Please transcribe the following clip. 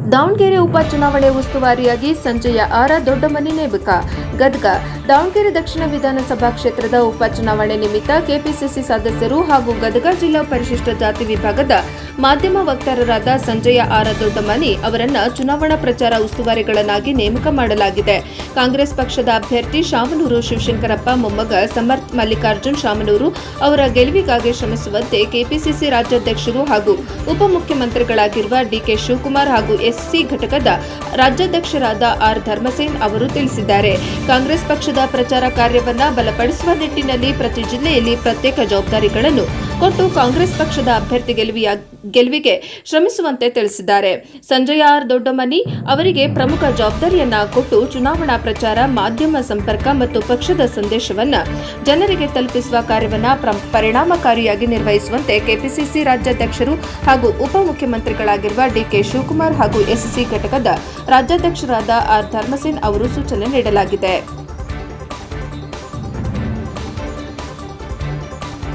ದಾವಣಗೆರೆ ಉಪಚುನಾವಣೆ ಉಸ್ತುವಾರಿಯಾಗಿ ಸಂಜಯ ಆರ್ ದೊಡ್ಡಮನಿ ನೇಮಕ. ಗದಗ. ದಾವಣಗೆರೆ ದಕ್ಷಿಣ ವಿಧಾನಸಭಾ ಕ್ಷೇತ್ರದ ಉಪಚುನಾವಣೆ ನಿಮಿತ್ತ ಕೆಪಿಸಿಸಿ ಸದಸ್ಯರು ಹಾಗೂ ಗದಗ ಜಿಲ್ಲಾ ಪರಿಶಿಷ್ಟ ಜಾತಿ ವಿಭಾಗದ ಮಾಧ್ಯಮ ವಕ್ತಾರರಾದ ಸಂಜಯ ಆರ್ ದೊಡ್ಡಮನಿ ಅವರನ್ನು ಚುನಾವಣಾ ಪ್ರಚಾರ ಉಸ್ತುವಾರಿಗಳನ್ನಾಗಿ ನೇಮಕ ಮಾಡಲಾಗಿದೆ. ಕಾಂಗ್ರೆಸ್ ಪಕ್ಷದ ಅಭ್ಯರ್ಥಿ ಶಾಮನೂರು ಶಿವಶಂಕರಪ್ಪ ಮೊಮ್ಮಗ ಸಮರ್ಥ್ ಮಲ್ಲಿಕಾರ್ಜುನ್ ಶಾಮನೂರು ಅವರ ಗೆಲುವಿಗಾಗಿ ಶ್ರಮಿಸುವಂತೆ ಕೆಪಿಸಿಸಿ ರಾಜ್ಯಾಧ್ಯಕ್ಷರು ಹಾಗೂ ಉಪಮುಖ್ಯಮಂತ್ರಿಗಳಾಗಿರುವ ಡಿಕೆ ಶಿವಕುಮಾರ್ ಹಾಗೂ ಎಸ್ಸಿ ಘಟಕದ ರಾಜ್ಯಾಧ್ಯಕ್ಷರಾದ ಆರ್ ಧರ್ಮಸೇನ್ ಅವರು ತಿಳಿಸಿದ್ದಾರೆ. ಕಾಂಗ್ರೆಸ್ ಪಕ್ಷದ ಪ್ರಚಾರ ಕಾರ್ಯವನ್ನು ಬಲಪಡಿಸುವ ನಿಟ್ಟಿನಲ್ಲಿ ಪ್ರತಿ ಜಿಲ್ಲೆಯಲ್ಲಿ ಪ್ರತ್ಯೇಕ ಜವಾಬ್ದಾರಿಗಳನ್ನು ಕೊಟ್ಟು ಕಾಂಗ್ರೆಸ್ ಪಕ್ಷದ ಅಭ್ಯರ್ಥಿ ಗೆಲುವಿಗೆ ಶ್ರಮಿಸುವಂತೆ ತಿಳಿಸಿದ್ದಾರೆ. ಸಂಜಯ ಆರ್ ದೊಡ್ಡಮನಿ ಅವರಿಗೆ ಪ್ರಮುಖ ಜವಾಬ್ದಾರಿಯನ್ನ ಕೊಟ್ಟು ಚುನಾವಣಾ ಪ್ರಚಾರ, ಮಾಧ್ಯಮ ಸಂಪರ್ಕ ಮತ್ತು ಪಕ್ಷದ ಸಂದೇಶವನ್ನು ಜನರಿಗೆ ತಲುಪಿಸುವ ಕಾರ್ಯವನ್ನು ಪರಿಣಾಮಕಾರಿಯಾಗಿ ನಿರ್ವಹಿಸುವಂತೆ ಕೆಪಿಸಿಸಿ ರಾಜ್ಯಾಧ್ಯಕ್ಷರು ಹಾಗೂ ಉಪಮುಖ್ಯಮಂತ್ರಿಗಳಾಗಿರುವ ಡಿಕೆ ಶಿವಕುಮಾರ್ ಹಾಗೂ ಎಸ್ಸಿ ಘಟಕದ ರಾಜ್ಯಾಧ್ಯಕ್ಷರಾದ ಆರ್ ಧರ್ಮಸೇನ್ ಅವರು ಸೂಚನೆ ನೀಡಲಾಗಿದೆ.